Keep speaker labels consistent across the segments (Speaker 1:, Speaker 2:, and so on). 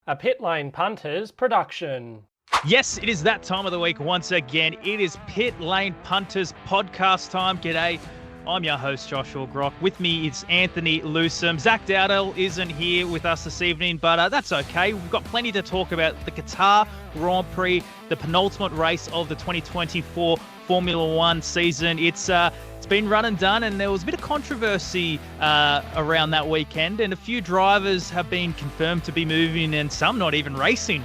Speaker 1: A Pitlane Punters production.
Speaker 2: Yes, it is that time of the week once again. It is Pitlane Punters podcast time. G'day, I'm your host, Joshua Groch. With me is Anthony Lewsam. Zach Dowdell isn't here with us this evening, but that's okay. We've got plenty to talk about. The Qatar Grand Prix, the penultimate race of the 2024 Formula One season. It's been run and done, and there was a bit of controversy around that weekend, and a few drivers have been confirmed to be moving and some not even racing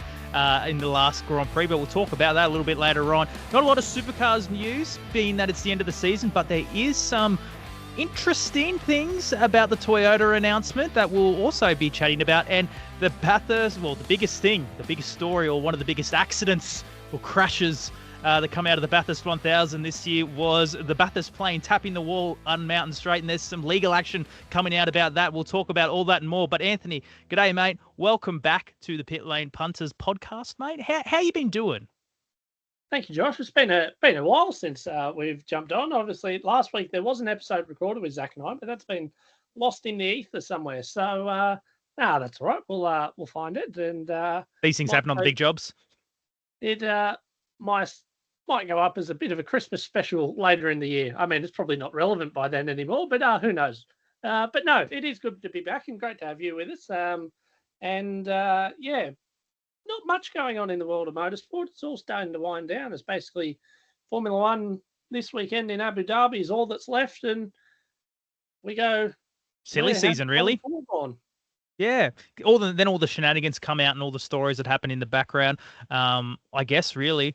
Speaker 2: in the last Grand Prix, but we'll talk about that a little bit later on. Not a lot of supercars news, being that it's the end of the season, but there is some interesting things about the Toyota announcement that we'll also be chatting about, and the Bathurst, well, the biggest story, or one of the biggest accidents or crashes that come out of the Bathurst 1000 this year was the Bathurst plane tapping the wall on Mountain Straight, and there's some legal action coming out about that. We'll talk about all that and more. But Anthony, g'day, mate. Welcome back to the Pitlane Punters podcast, mate. How you been doing?
Speaker 1: Thank you, Josh. It's been a while since we've jumped on. Obviously, last week there was an episode recorded with Zach and I, but that's been lost in the ether somewhere. So, that's all right. We'll find it. And
Speaker 2: these things happen on the big jobs.
Speaker 1: It might go up as a bit of a Christmas special later in the year. I mean, it's probably not relevant by then anymore, but who knows? But no, it is good to be back and great to have you with us. Not much going on in the world of motorsport. It's all starting to wind down. It's basically Formula One this weekend in Abu Dhabi is all that's left, and we go
Speaker 2: silly season, really. Yeah, all the shenanigans come out and all the stories that happen in the background. I guess really.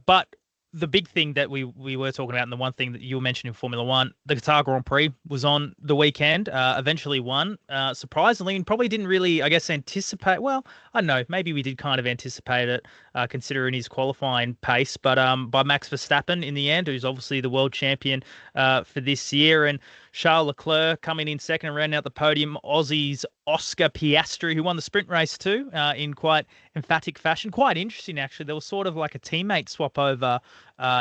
Speaker 2: But the big thing that we were talking about, and the one thing that you were mentioning in Formula One, the Qatar Grand Prix was on the weekend, eventually won, surprisingly, and probably didn't really, I guess, anticipate. Well, I don't know, maybe we did kind of anticipate it, considering his qualifying pace, but by Max Verstappen in the end, who's obviously the world champion for this year, and Charles Leclerc coming in second and rounding out the podium. Aussie's Oscar Piastri, who won the sprint race too, in quite emphatic fashion. Quite interesting, actually. There was sort of like a teammate swap over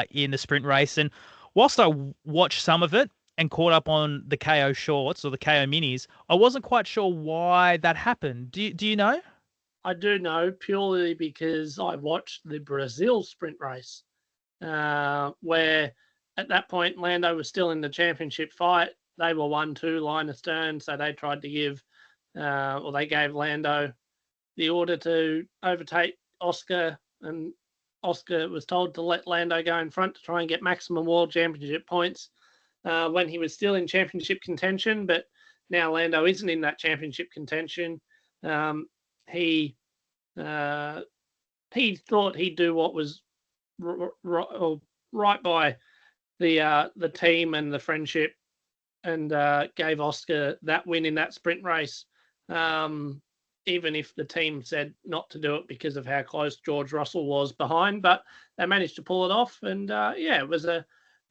Speaker 2: in the sprint race. And whilst I watched some of it and caught up on the KO shorts or the KO minis, I wasn't quite sure why that happened. Do you know?
Speaker 1: I do know, purely because I watched the Brazil sprint race, where at that point Lando was still in the championship fight. They were 1-2 line astern, so they tried to give, they gave Lando the order to overtake Oscar, and Oscar was told to let Lando go in front to try and get maximum world championship points when he was still in championship contention. But now Lando isn't in that championship contention. He thought he'd do what was right by the team and the friendship, and gave Oscar that win in that sprint race, even if the team said not to do it because of how close George Russell was behind. But they managed to pull it off, and it was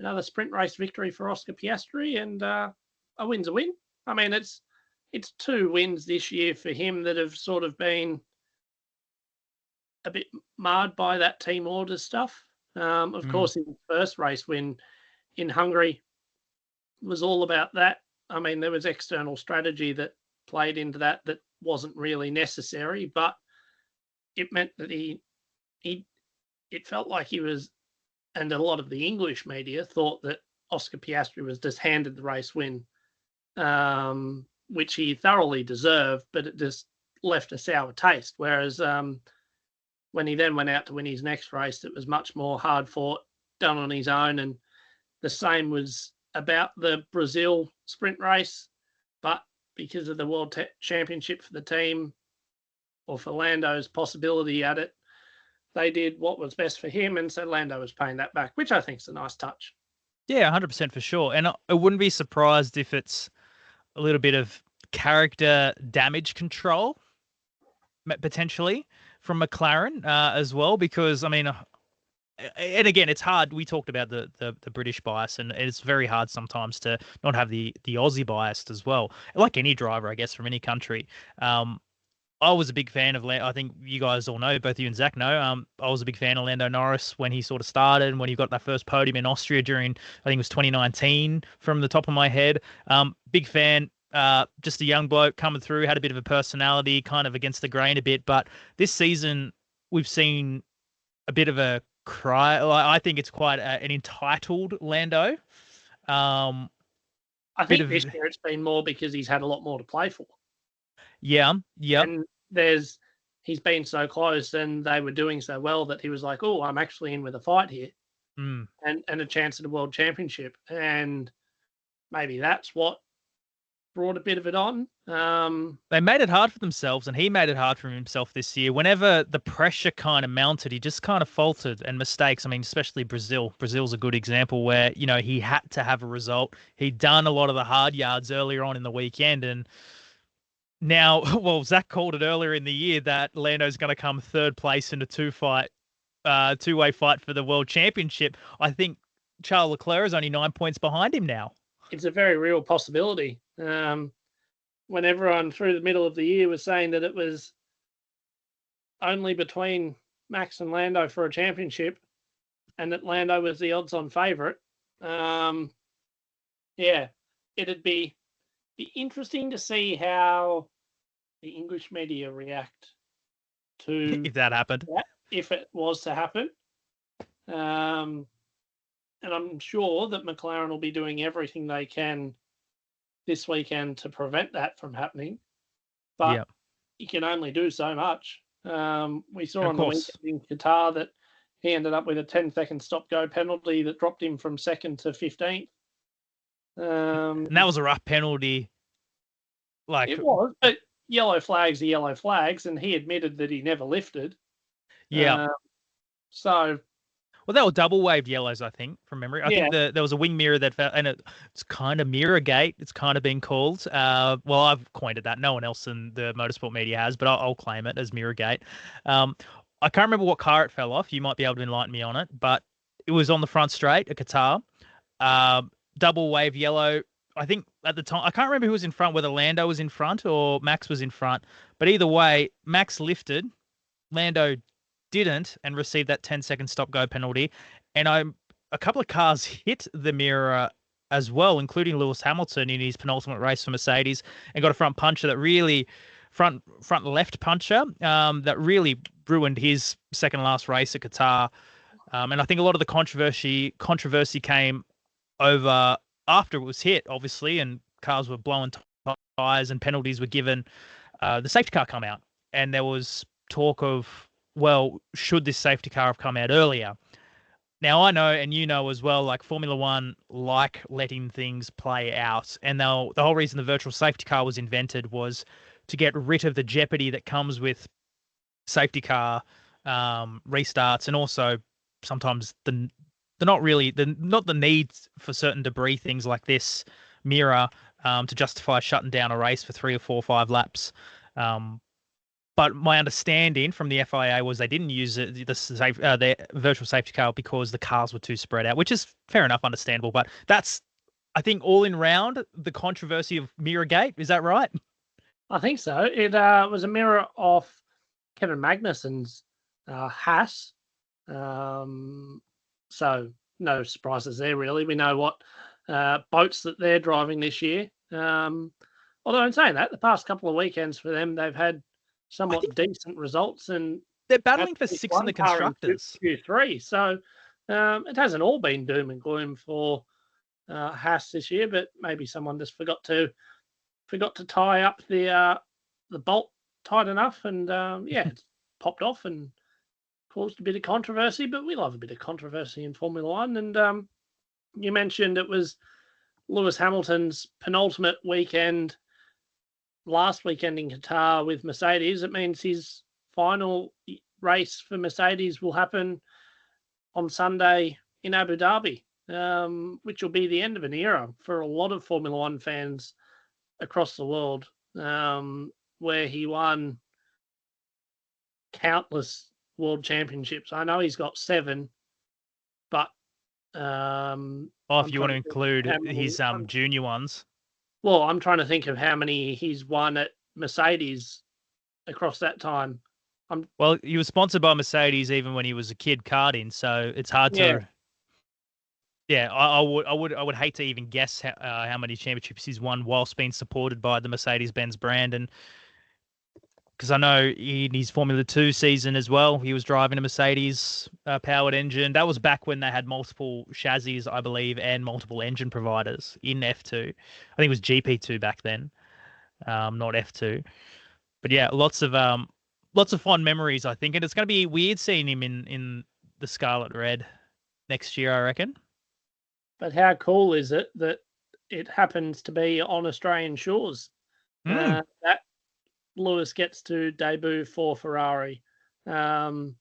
Speaker 1: another sprint race victory for Oscar Piastri, and a win's a win. I mean, it's 2 wins this year for him that have sort of been a bit marred by that team order stuff. Of course, his first race win in Hungary was all about that. I mean, there was external strategy that played into that wasn't really necessary, but it meant that it felt like he was, and a lot of the English media thought that Oscar Piastri was just handed the race win, which he thoroughly deserved, but it just left a sour taste. Whereas when he then went out to win his next race, it was much more hard fought, done on his own, and the same was about the Brazil sprint race, but because of the World Championship for the team, or for Lando's possibility at it, they did what was best for him, and so Lando was paying that back, which I think is a nice touch.
Speaker 2: Yeah, 100% for sure. And I wouldn't be surprised if it's a little bit of character damage control, potentially, from McLaren as well, because, I mean, and again, it's hard. We talked about the British bias, and it's very hard sometimes to not have the Aussie bias as well. Like any driver, I guess, from any country. I was a big fan of, I think you guys all know, both you and Zach know, I was a big fan of Lando Norris when he sort of started, and when he got that first podium in Austria during, I think it was 2019 from the top of my head. Big fan. Just a young bloke coming through, had a bit of a personality, kind of against the grain a bit. But this season, we've seen a bit of a cry. I think it's quite an entitled Lando.
Speaker 1: I think this year it's been more because he's had a lot more to play for.
Speaker 2: Yeah.
Speaker 1: And he's been so close, and they were doing so well that he was like, "Oh, I'm actually in with a fight here, and a chance at a world championship." And maybe that's what brought a bit of it on.
Speaker 2: They made it hard for themselves, and he made it hard for himself this year. Whenever the pressure kind of mounted, he just kind of faltered, and mistakes. I mean, especially Brazil. Brazil's a good example where, he had to have a result. He'd done a lot of the hard yards earlier on in the weekend, and now, well, Zach called it earlier in the year that Lando's going to come third place in a two-way fight for the world championship. I think Charles Leclerc is only 9 points behind him now.
Speaker 1: It's a very real possibility. When everyone through the middle of the year was saying that it was only between Max and Lando for a championship, and that Lando was the odds-on favourite, it'd be interesting to see how the English media react to
Speaker 2: if that happened,
Speaker 1: if it was to happen. And I'm sure that McLaren will be doing everything they can this weekend to prevent that from happening. But you can only do so much. We saw on the weekend in Qatar that he ended up with a 10-second stop-go penalty that dropped him from 2nd to 15th.
Speaker 2: And that was a rough penalty.
Speaker 1: It was, but yellow flags are yellow flags, and he admitted that he never lifted.
Speaker 2: Yeah.
Speaker 1: Well,
Speaker 2: they were double waved yellows, I think, from memory. I think there was a wing mirror that fell, and it's kind of mirror gate. It's kind of been called. Well, I've coined it that. No one else in the motorsport media has, but I'll claim it as mirror gate. I can't remember what car it fell off. You might be able to enlighten me on it, but it was on the front straight at Qatar. Double wave yellow. I think at the time, I can't remember who was in front, whether Lando was in front or Max was in front. But either way, Max lifted, Lando didn't, and received that 10-second stop-go penalty. And a couple of cars hit the mirror as well, including Lewis Hamilton in his penultimate race for Mercedes, and got a front puncher that really, front left puncher, that really ruined his second last race at Qatar. And I think a lot of the controversy came over after it was hit, obviously, and cars were blowing tires and penalties were given. The safety car come out, and there was talk of, well, should this safety car have come out earlier? Now, I know, and you know as well, like Formula One like letting things play out, and the whole reason the virtual safety car was invented was to get rid of the jeopardy that comes with safety car restarts, and also sometimes not the need for certain debris, things like this mirror, to justify shutting down a race for 3 or 4 or 5 laps. But my understanding from the FIA was they didn't use the virtual safety car because the cars were too spread out, which is fair enough, understandable. But that's, I think, all in round, the controversy of Mirrorgate. Is that right?
Speaker 1: I think so. It was a mirror off Kevin Magnussen's Haas. So no surprises there, really. We know what boats that they're driving this year. Although in saying that, the past couple of weekends for them, they've had somewhat decent results, and
Speaker 2: they're battling for 6 in the constructors.
Speaker 1: Q3, so it hasn't all been doom and gloom for Haas this year. But maybe someone just forgot to tie up the bolt tight enough, and it's popped off and caused a bit of controversy. But we love a bit of controversy in Formula One. And you mentioned it was Lewis Hamilton's penultimate weekend last weekend in Qatar with Mercedes. It means his final race for Mercedes will happen on Sunday in Abu Dhabi, which will be the end of an era for a lot of Formula One fans across the world, where he won countless world championships. I know he's got 7, but
Speaker 2: if you want to include his junior ones.
Speaker 1: Well, I'm trying to think of how many he's won at Mercedes across that time.
Speaker 2: Well, he was sponsored by Mercedes even when he was a kid karting, so it's hard to... Yeah, I would hate to even guess how many championships he's won whilst being supported by the Mercedes-Benz brand, and because I know in his Formula 2 season as well, he was driving a Mercedes powered engine. That was back when they had multiple chassis, I believe, and multiple engine providers in F2. I think it was GP2 back then, not F2. But yeah, lots of fond memories, I think, and it's going to be weird seeing him in the Scarlet Red next year, I reckon.
Speaker 1: But how cool is it that it happens to be on Australian shores? That Lewis gets to debut for Ferrari. It's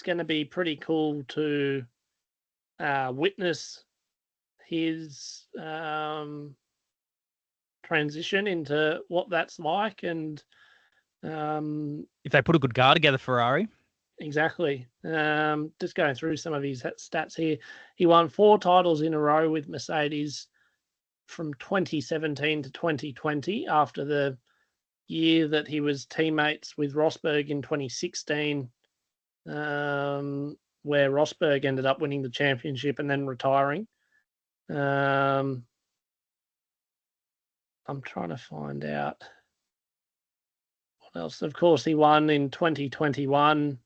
Speaker 1: going to be pretty cool to witness his transition into what that's like, and
Speaker 2: if they put a good car together, Ferrari.
Speaker 1: Exactly. Just going through some of his stats here, he won 4 titles in a row with Mercedes from 2017 to 2020, after the year that he was teammates with Rosberg in 2016, where Rosberg ended up winning the championship and then retiring. I'm trying to find out what else. Of course, he won in 2021.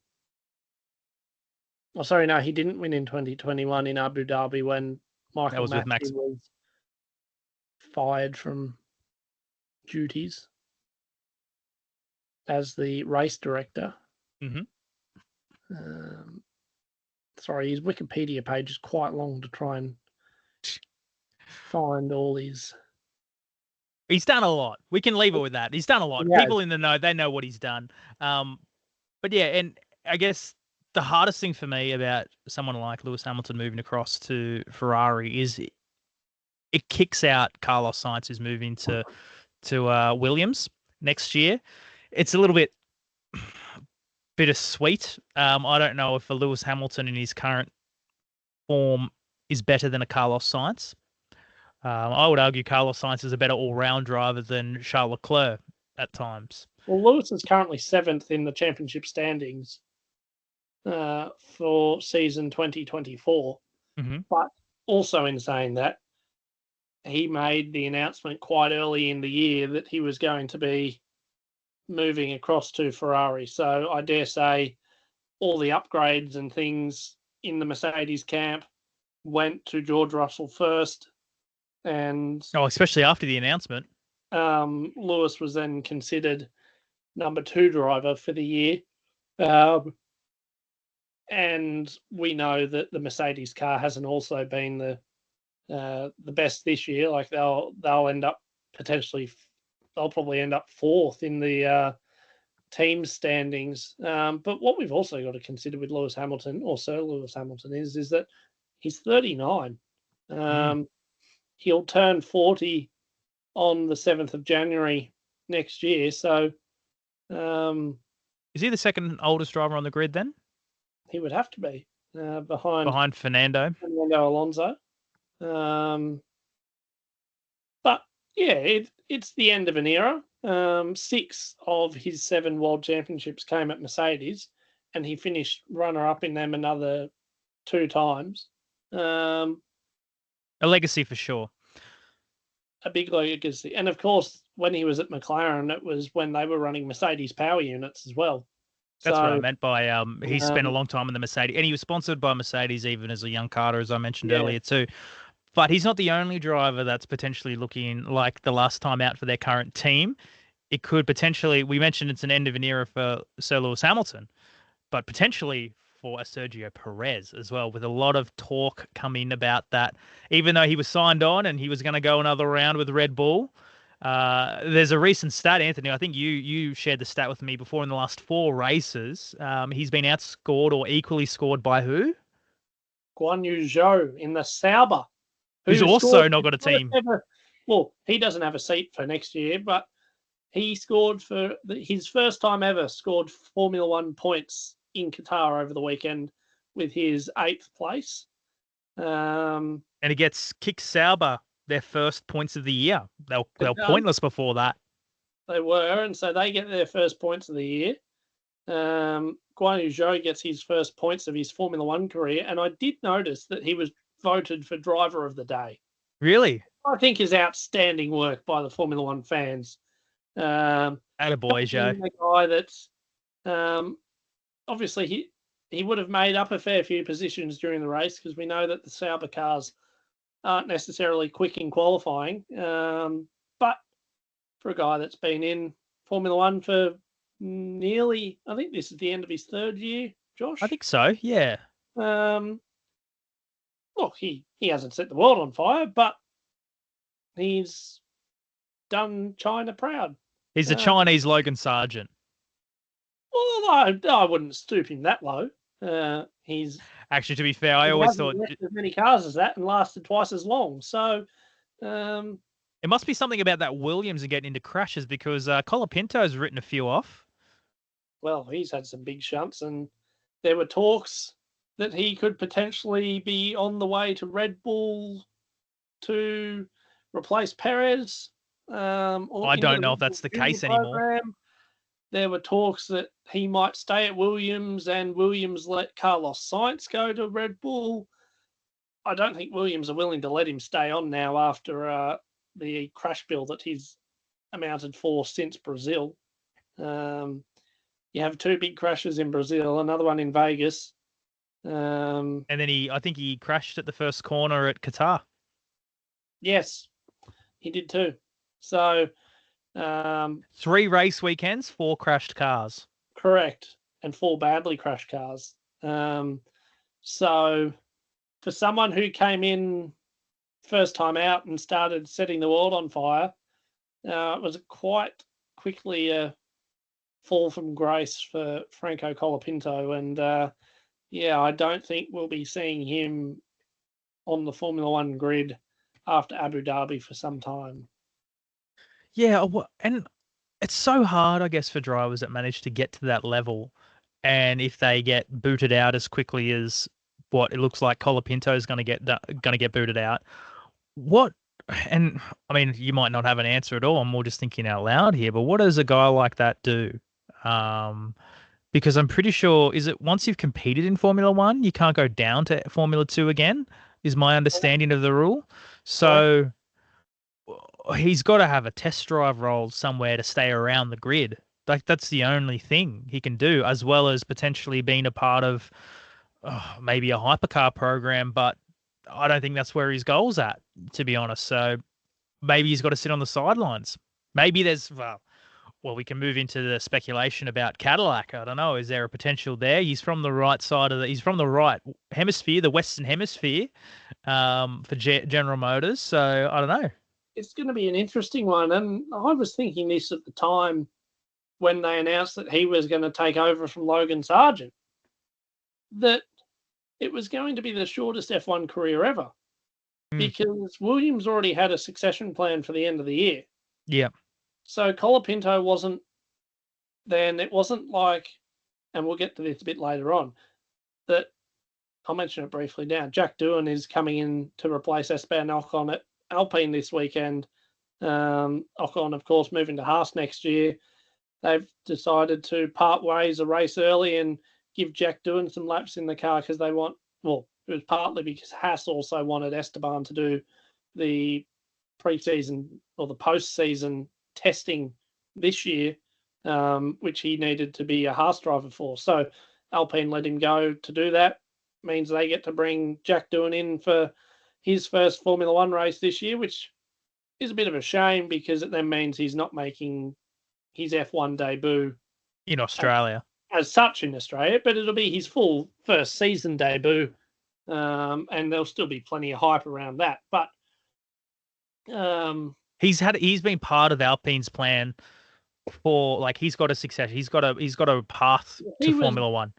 Speaker 1: Oh, sorry, no, he didn't win in 2021 in Abu Dhabi when Michael Matthew was fired from duties as the race director.
Speaker 2: Mm-hmm.
Speaker 1: Sorry, his Wikipedia page is quite long to try and find all his...
Speaker 2: He's done a lot. We can leave it with that. He's done a lot.
Speaker 1: Yeah.
Speaker 2: People in the know, they know what he's done. But yeah, and I guess the hardest thing for me about someone like Lewis Hamilton moving across to Ferrari is it kicks out Carlos Sainz, who's moving to Williams next year. It's a little bit bittersweet. I don't know if a Lewis Hamilton in his current form is better than a Carlos Sainz. I would argue Carlos Sainz is a better all-round driver than Charles Leclerc at times.
Speaker 1: Well, Lewis is currently 7th in the championship standings for season 2024.
Speaker 2: Mm-hmm.
Speaker 1: But also in saying that, he made the announcement quite early in the year that he was going to be moving across to Ferrari. So I dare say all the upgrades and things in the Mercedes camp went to George Russell first. And
Speaker 2: especially after the announcement.
Speaker 1: Lewis was then considered number 2 driver for the year. And we know that the Mercedes car hasn't also been the best this year. Like they'll end up they'll probably end up 4th in the team standings. But what we've also got to consider with Lewis Hamilton, or Sir Lewis Hamilton, is that he's 39. He'll turn 40 on the 7th of January next year. So,
Speaker 2: is he the second oldest driver on the grid then?
Speaker 1: He would have to be behind
Speaker 2: Fernando
Speaker 1: Alonso. But yeah, it's the end of an era. 6 of his 7 world championships came at Mercedes, and he finished runner-up in them another 2 times.
Speaker 2: A legacy for sure.
Speaker 1: A big legacy. And of course, when he was at McLaren, it was when they were running Mercedes power units as well.
Speaker 2: That's what I meant by he spent a long time in the Mercedes, and he was sponsored by Mercedes even as a young karter, as I mentioned earlier too. But he's not the only driver that's potentially looking like the last time out for their current team. It could potentially, we mentioned it's an end of an era for Sir Lewis Hamilton, but potentially for a Sergio Perez as well, with a lot of talk coming about that. Even though he was signed on and he was going to go another round with Red Bull, there's a recent stat, Anthony. I think you shared the stat with me before. In the last 4 races, he's been outscored or equally scored by who?
Speaker 1: Guan Yu Zhou in the Sauber.
Speaker 2: Who's also not got a team.
Speaker 1: Well, he doesn't have a seat for next year, but he scored for his first time ever, scored Formula 1 points in Qatar over the weekend with his 8th place.
Speaker 2: And he gets kicked Sauber their first points of the year. They were pointless before that.
Speaker 1: They were, and so they get their first points of the year. Guan Yu Zhou gets his first points of his Formula One career, and I did notice that he was voted for Driver of the Day.
Speaker 2: Really?
Speaker 1: I think is outstanding work by the Formula One fans.
Speaker 2: Attaboy, Zhou.
Speaker 1: A guy that's obviously he would have made up a fair few positions during the race because we know that the Sauber cars aren't necessarily quick in qualifying. But for a guy that's been in Formula One for nearly, I think this is the end of his third year, Josh.
Speaker 2: I think so, yeah.
Speaker 1: Well, he hasn't set the world on fire, but he's done China proud.
Speaker 2: He's a Chinese Logan Sargent.
Speaker 1: Well, I wouldn't stoop him that low. He's
Speaker 2: actually, to be fair, I always thought
Speaker 1: as many cars as that and lasted twice as long. So
Speaker 2: it must be something about that Williams and getting into crashes because Colapinto's written a few off.
Speaker 1: Well, he's had some big shunts, and there were talks that he could potentially be on the way to Red Bull to replace Perez.
Speaker 2: I don't know if that's the case anymore.
Speaker 1: There were talks that he might stay at Williams and Williams let Carlos Sainz go to Red Bull. I don't think Williams are willing to let him stay on now after the crash bill that he's amounted for since Brazil. You have two big crashes in Brazil, another one in Vegas.
Speaker 2: And then I think he crashed at the first corner at Qatar.
Speaker 1: Yes, he did too. So
Speaker 2: 3 race weekends, 4 crashed cars.
Speaker 1: Correct. And 4 badly crashed cars. So for someone who came in first time out and started setting the world on fire, it was quite quickly a fall from grace for Franco Colapinto. And I don't think we'll be seeing him on the Formula One grid after Abu Dhabi for some time.
Speaker 2: Yeah, and it's so hard, I guess, for drivers that manage to get to that level, and if they get booted out as quickly as what it looks like Colapinto is going to get booted out. And I mean, you might not have an answer at all. I'm more just thinking out loud here. But what does a guy like that do? Because I'm pretty sure, is it once you've competed in Formula One, you can't go down to Formula 2 again? Is my understanding of the rule. So he's got to have a test drive role somewhere to stay around the grid. Like that's the only thing he can do, as well as potentially being a part of maybe a hypercar program. But I don't think that's where his goal's at, to be honest. So maybe he's got to sit on the sidelines. Maybe there's well, we can move into the speculation about Cadillac. I don't know. Is there a potential there? He's from the right side of he's from the right hemisphere, the Western Hemisphere, for General Motors. So I don't know.
Speaker 1: It's going to be an interesting one. And I was thinking this at the time when they announced that he was going to take over from Logan Sargent, that it was going to be the shortest F1 career ever because Williams already had a succession plan for the end of the year.
Speaker 2: Yeah.
Speaker 1: So Colapinto wasn't like, and we'll get to this a bit later on, that I'll mention it briefly now. Jack Doohan is coming in to replace Esteban Ocon at Alpine this weekend. Ocon, of course, moving to Haas next year. They've decided to part ways a race early and give Jack Doohan some laps in the car because they want, well, it was partly because Haas also wanted Esteban to do the pre-season or the post-season testing this year, which he needed to be a Haas driver for. So Alpine let him go to do that. Means they get to bring Jack Doohan in for his first Formula One race this year, which is a bit of a shame because it then means he's not making his F1 debut
Speaker 2: in Australia
Speaker 1: as such in Australia, but it'll be his full first season debut, and there'll still be plenty of hype around that. But
Speaker 2: he's been part of Alpine's plan for, like, he's got a success. He's got a path to Formula One.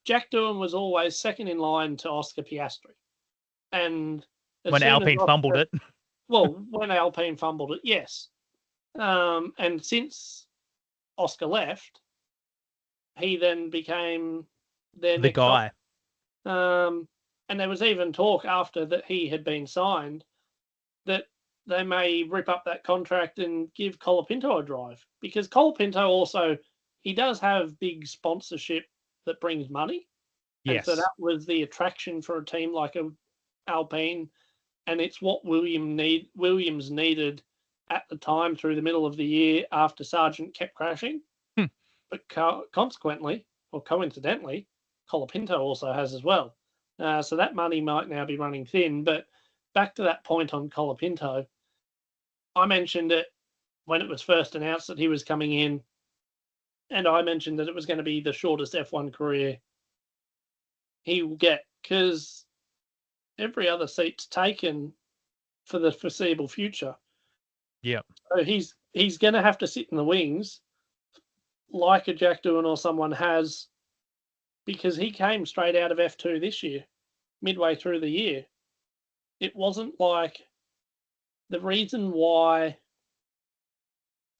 Speaker 1: Jack Doohan was always second in line to Oscar Piastri, and
Speaker 2: when Alpine fumbled it.
Speaker 1: Well, when Alpine fumbled it, yes. And since Oscar left, he then became the
Speaker 2: guy.
Speaker 1: And there was even talk after that he had been signed that they may rip up that contract and give Colapinto a drive, because Colapinto also, he does have big sponsorship that brings money. And
Speaker 2: Yes.
Speaker 1: so that was the attraction for a team like Alpine. And it's what Williams needed at the time through the middle of the year after Sargent kept crashing.
Speaker 2: Hmm.
Speaker 1: But consequently, or coincidentally, Colapinto also has as well. So that money might now be running thin. But back to that point on Colapinto, I mentioned it when it was first announced that he was coming in, and I mentioned that it was going to be the shortest F1 career he will get because every other seat's taken for the foreseeable future.
Speaker 2: Yeah.
Speaker 1: So he's going to have to sit in the wings like a Jack Doohan or someone has, because he came straight out of F2 this year, midway through the year. It wasn't like the reason why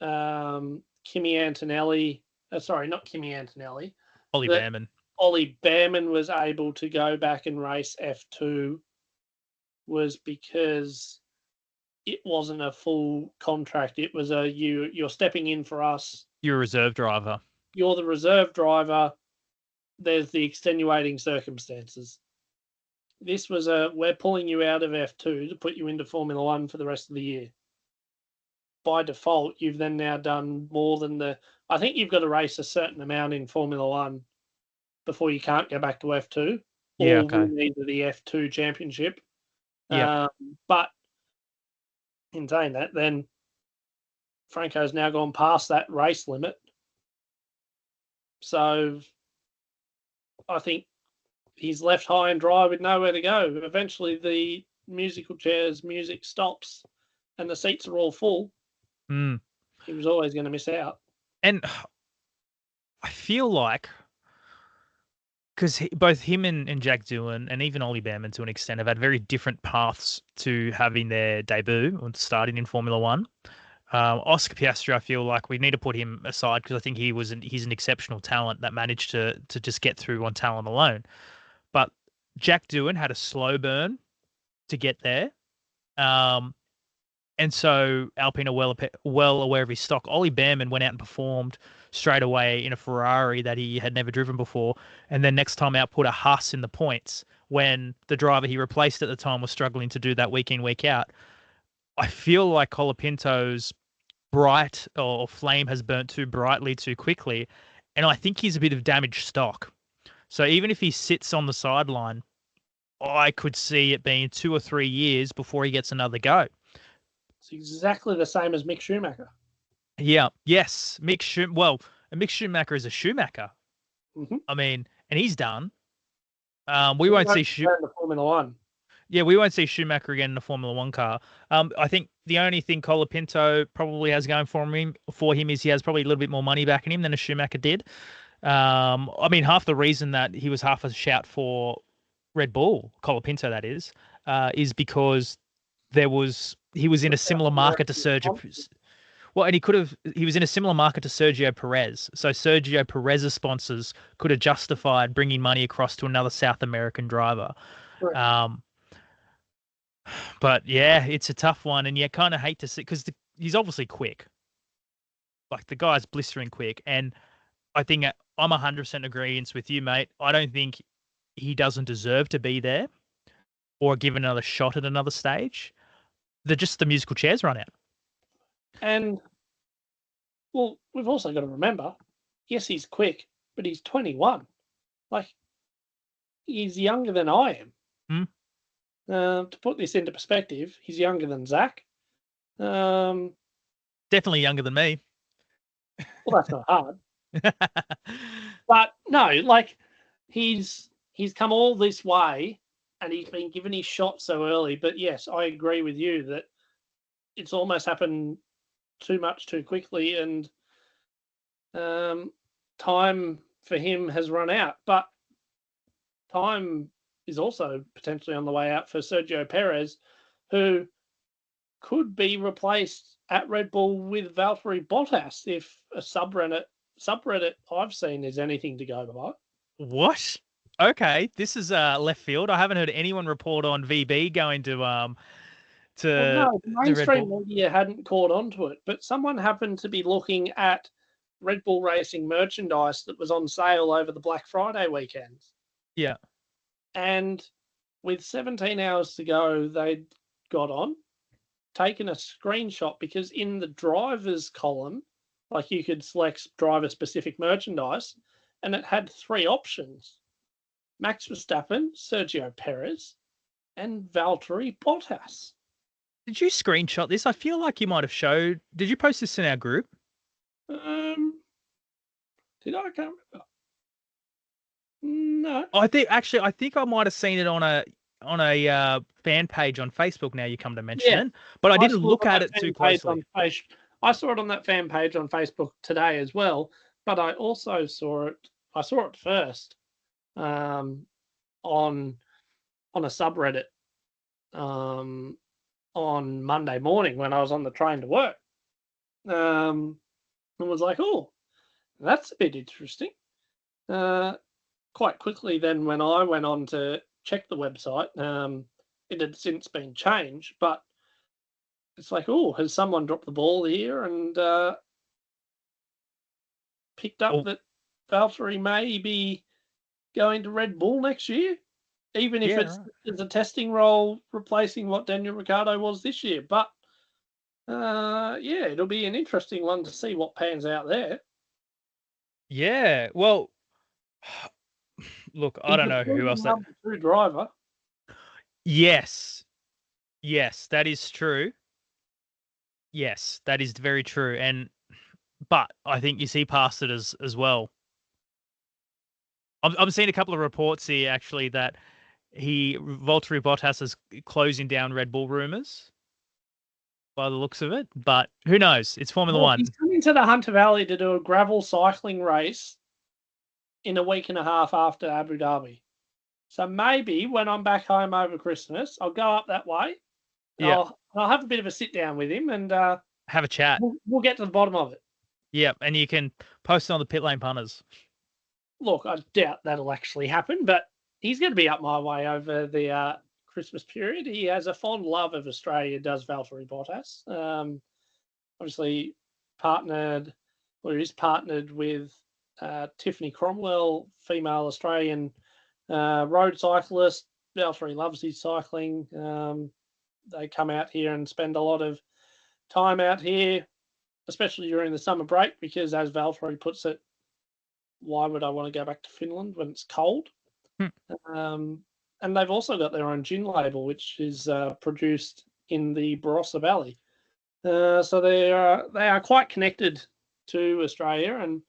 Speaker 1: Kimi Antonelli, sorry, not Kimi Antonelli,
Speaker 2: Ollie
Speaker 1: that
Speaker 2: Behrman.
Speaker 1: Ollie Behrman was able to go back and race F2 was because it wasn't a full contract. It was you're stepping in for us.
Speaker 2: You're a reserve driver.
Speaker 1: You're the reserve driver. There's the extenuating circumstances. This was we're pulling you out of F2 to put you into Formula One for the rest of the year. By default, you've then now done more than I think you've got to race a certain amount in Formula One before you can't go back to F2.
Speaker 2: Yeah,
Speaker 1: or
Speaker 2: okay.
Speaker 1: win either the F2 championship.
Speaker 2: Yeah.
Speaker 1: But in saying that, then Franco's now gone past that race limit. So I think he's left high and dry with nowhere to go. Eventually, the musical chairs music stops and the seats are all full.
Speaker 2: Mm.
Speaker 1: He was always going to miss out.
Speaker 2: And I feel like, because both him and Jack Doohan and even Ollie Behrman to an extent have had very different paths to having their debut and starting in Formula One. Oscar Piastri, I feel like we need to put him aside because I think he's an exceptional talent that managed to just get through on talent alone. But Jack Doohan had a slow burn to get there. And so Alpine are well aware of his stock. Ollie Behrman went out and performed straight away in a Ferrari that he had never driven before. And then next time out put a Haas in the points when the driver he replaced at the time was struggling to do that week in, week out. I feel like Colapinto's bright or flame has burnt too brightly too quickly. And I think he's a bit of damaged stock. So even if he sits on the sideline, I could see it being 2 or 3 years before he gets another go.
Speaker 1: It's exactly the same as Mick Schumacher.
Speaker 2: Yeah. Yes. Mick Schumacher is a Schumacher.
Speaker 1: Mm-hmm.
Speaker 2: I mean, and he's done. We won't see
Speaker 1: Formula One.
Speaker 2: Yeah, we won't see Schumacher again in a Formula One car. I think the only thing Colapinto probably has going for him is he has probably a little bit more money backing him than a Schumacher did. I mean, half the reason that he was half a shout for Red Bull, Colapinto that is because he was in a similar market to Sergio. Well, and he was in a similar market to Sergio Perez. So Sergio Perez's sponsors could have justified bringing money across to another South American driver. Right. But yeah, it's a tough one, and you kind of hate to see because he's obviously quick. Like the guy's blistering quick, and I think I'm 100% agreeance with you, mate. I don't think he doesn't deserve to be there or given another shot at another stage. The musical chairs run out.
Speaker 1: And, well, we've also got to remember, yes, he's quick, but he's 21. Like, he's younger than I am. To put this into perspective, he's younger than Zach.
Speaker 2: Definitely younger than me.
Speaker 1: Well, that's not hard. But no, like he's come all this way and he's been given his shot so early. But yes, I agree with you that it's almost happened too much too quickly, and time for him has run out. But time is also potentially on the way out for Sergio Perez, who could be replaced at Red Bull with Valtteri Bottas if a subreddit I've seen is anything to go by.
Speaker 2: What? Okay, this is left field. I haven't heard anyone report on VB going to
Speaker 1: Well, no, the mainstream media hadn't caught on to it, but someone happened to be looking at Red Bull Racing merchandise that was on sale over the Black Friday weekends.
Speaker 2: Yeah.
Speaker 1: And with 17 hours to go, they'd got on, taken a screenshot, because in the drivers column, like, you could select driver specific merchandise, and it had 3 options: Max Verstappen, Sergio Perez, and Valtteri Bottas.
Speaker 2: Did you screenshot this? I feel like you might have showed. Did you post this in our group?
Speaker 1: Did I? I can't remember. No.
Speaker 2: I think I might have seen it on a fan page on Facebook. Now you come to mention it, but I didn't look at it too closely.
Speaker 1: I saw it on that fan page on Facebook today as well, but I also saw it. I saw it first on a subreddit on Monday morning when I was on the train to work, and was like, "Oh, that's a bit interesting." Quite quickly then, when I went on to check the website, it had since been changed, but it's like, oh, has someone dropped the ball here and picked up that Valtteri may be going to Red Bull next year, even if it's a testing role replacing what Daniel Ricciardo was this year. But it'll be an interesting one to see what pans out there.
Speaker 2: Yeah, well, look, I don't know who else.
Speaker 1: Number 2 driver.
Speaker 2: Yes, that is true. Yes, that is very true. But I think you see past it as well. I'm seeing a couple of reports here actually that Valtteri Bottas is closing down Red Bull rumours by the looks of it. But who knows? It's Formula One.
Speaker 1: He's coming to the Hunter Valley to do a gravel cycling race in a week and a half after Abu Dhabi. So maybe when I'm back home over Christmas, I'll go up that way. Yeah. I'll have a bit of a sit down with him and
Speaker 2: have a chat.
Speaker 1: We'll get to the bottom of it.
Speaker 2: Yeah, and you can post it on the Pitlane Punters.
Speaker 1: Look, I doubt that'll actually happen, but he's going to be up my way over the Christmas period. He has a fond love of Australia, does Valtteri Bottas. Obviously is partnered with Tiffany Cromwell, female Australian road cyclist. Valtteri loves his cycling. They come out here and spend a lot of time out here, especially during the summer break, because as Valtteri puts it, why would I want to go back to Finland when it's cold? And they've also got their own gin label, which is produced in the Barossa Valley. So they are quite connected to Australia, and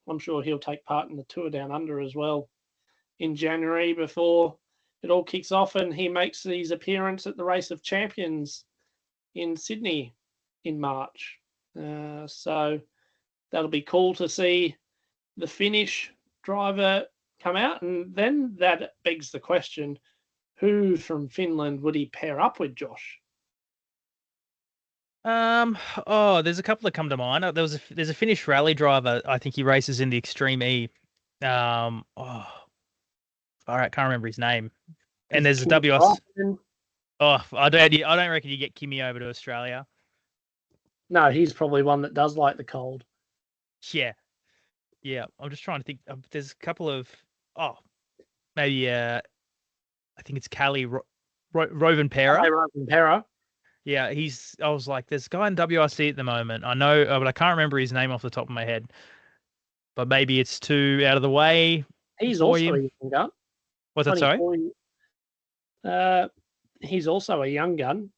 Speaker 1: I'm sure he'll take part in the tour down under as well in January before it all kicks off, and he makes his appearance at the Race of Champions in Sydney in March. So that'll be cool to see the Finnish driver come out, and then that begs the question, who from Finland would he pair up with, Josh?
Speaker 2: There's a couple that come to mind. There's a Finnish rally driver. I think he races in the Extreme E. All right, can't remember his name. And there's a WRC. I don't reckon you get Kimi over to Australia.
Speaker 1: No, he's probably one that does like the cold.
Speaker 2: Yeah. I'm just trying to think. There's a couple of maybe I think it's Kalle Rovanperä. Yeah, I was like, there's a guy in WRC at the moment. I know, but I can't remember his name off the top of my head. But maybe it's too out of the way.
Speaker 1: He's also a young gun.
Speaker 2: What's that, sorry?
Speaker 1: He's also a young gun.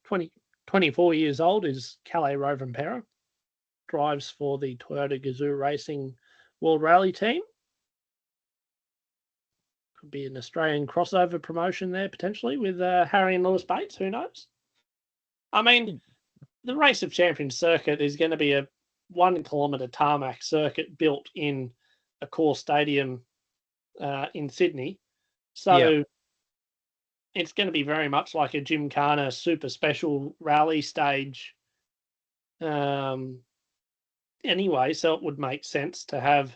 Speaker 1: 24 years old is Kalle Rovanperä. Drives for the Toyota Gazoo Racing World Rally Team. Could be an Australian crossover promotion there, potentially, with Harry and Lewis Bates. Who knows? I mean, the Race of Champions circuit is going to be a 1 kilometre tarmac circuit built in a core stadium in Sydney. So it's going to be very much like a Gymkhana super special rally stage. Anyway, so it would make sense to have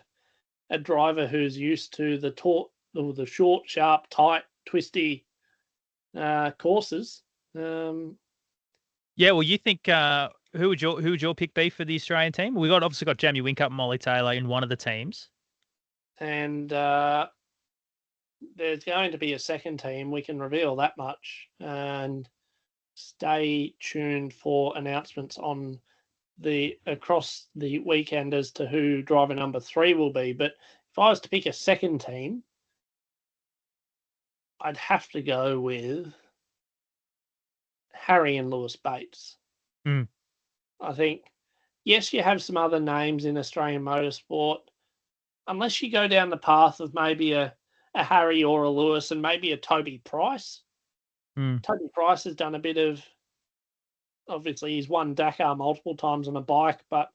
Speaker 1: a driver who's used to the short, sharp, tight, twisty courses.
Speaker 2: Yeah, well, you think Who would your pick be for the Australian team? We obviously got Jamie Whincup and Molly Taylor in one of the teams.
Speaker 1: And there's going to be a second team. We can reveal that much. And stay tuned for announcements on across the weekend as to who driver number 3 will be. But if I was to pick a second team, I'd have to go with Harry and Lewis Bates.
Speaker 2: Mm.
Speaker 1: I think, yes, you have some other names in Australian motorsport. Unless you go down the path of maybe a Harry or a Lewis and maybe a Toby Price. Toby Price has done a bit of, obviously he's won Dakar multiple times on a bike, but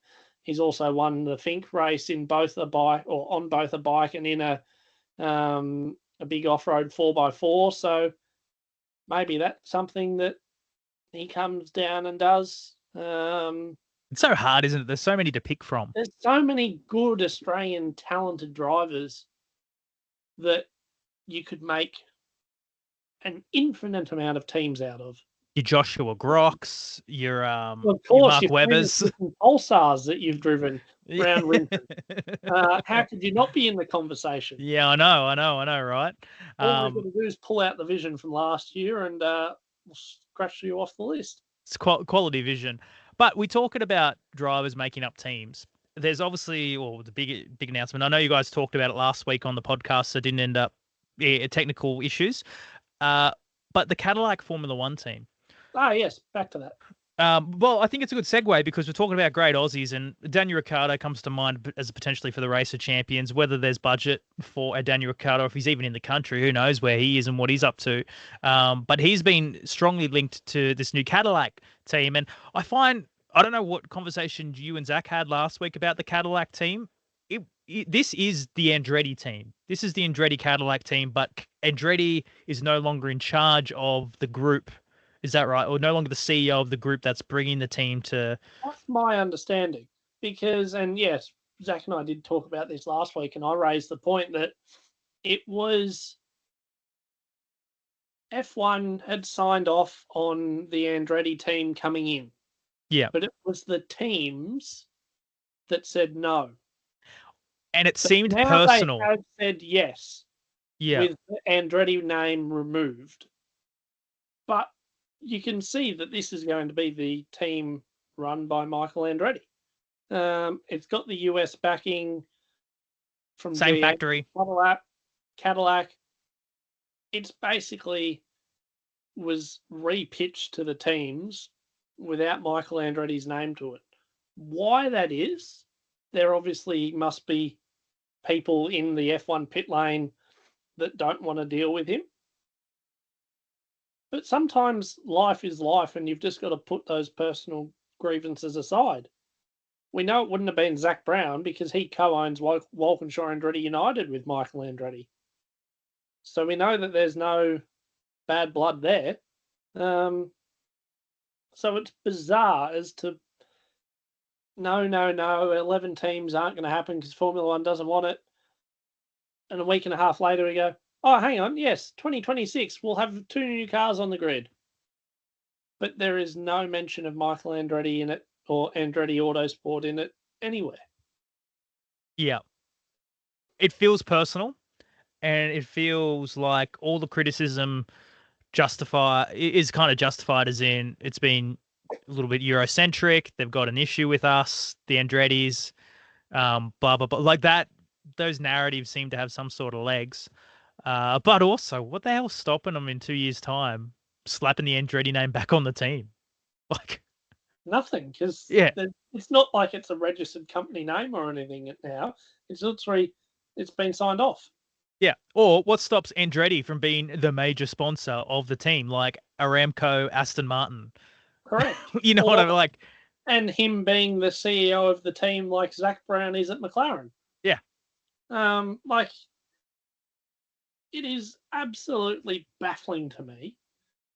Speaker 1: he's also won the Fink race in both a bike or on both a bike and in a big off-road 4x4. So maybe that's something that he comes down and does.
Speaker 2: It's so hard, isn't it? There's so many to pick from.
Speaker 1: There's so many good Australian talented drivers that you could make an infinite amount of teams out of.
Speaker 2: Your Joshua Grochs, your
Speaker 1: of course,
Speaker 2: your Mark Webbers,
Speaker 1: Pulsars that you've driven around Winton. How could you not be in the conversation?
Speaker 2: Yeah, I know, right?
Speaker 1: All we've got to do is pull out the vision from last year and we'll scratch you off the list.
Speaker 2: It's quality vision. But we're talking about drivers making up teams. There's obviously, the big announcement. I know you guys talked about it last week on the podcast, so it didn't end up technical issues. But the Cadillac Formula One team.
Speaker 1: Ah, yes, back to that.
Speaker 2: Well, I think it's a good segue because we're talking about great Aussies, and Daniel Ricciardo comes to mind as potentially for the Race of Champions. Whether there's budget for a Daniel Ricciardo, if he's even in the country, who knows where he is and what he's up to. But he's been strongly linked to this new Cadillac team, and I don't know what conversation you and Zach had last week about the Cadillac team. This is the Andretti team. This is the Andretti Cadillac team, but Andretti is no longer in charge of the group. Is that right? Or no longer the CEO of the group that's bringing the team to...
Speaker 1: That's my understanding. Because, and yes, Zach and I did talk about this last week, and I raised the point that it was F1 had signed off on the Andretti team coming in.
Speaker 2: Yeah.
Speaker 1: But it was the teams that said no.
Speaker 2: And it seemed personal.
Speaker 1: They have said yes.
Speaker 2: Yeah.
Speaker 1: With the Andretti name removed. But you can see that this is going to be the team run by Michael Andretti. It's got the US backing from
Speaker 2: same
Speaker 1: GM,
Speaker 2: factory.
Speaker 1: Cadillac. It's basically was repitched to the teams without Michael Andretti's name to it. Why that is, there obviously must be people in the F1 pit lane that don't want to deal with him. But sometimes life is life and you've just got to put those personal grievances aside. We know it wouldn't have been Zach Brown because he co-owns Walkinshaw Andretti United with Michael Andretti. So we know that there's no bad blood there. So it's bizarre as to no, 11 teams aren't going to happen because Formula One doesn't want it. And a week and a half later we go, oh, hang on, yes, 2026, we'll have 2 new cars on the grid. But there is no mention of Michael Andretti in it or Andretti Autosport in it anywhere. Yeah.
Speaker 2: It feels personal, and it feels like all the criticism is kind of justified, as in it's been a little bit Eurocentric. They've got an issue with us, the Andrettis, blah, blah, blah. Like that, those narratives seem to have some sort of legs. But also, what the hell's stopping them in 2 years' time slapping the Andretti name back on the team? Like
Speaker 1: nothing, because it's not like it's a registered company name or anything now. It's literally it's been signed off.
Speaker 2: Yeah. Or what stops Andretti from being the major sponsor of the team, like Aramco, Aston Martin?
Speaker 1: Correct.
Speaker 2: You know what I mean? Like,
Speaker 1: and him being the CEO of the team, like Zach Brown is at McLaren.
Speaker 2: Yeah.
Speaker 1: Like. It is absolutely baffling to me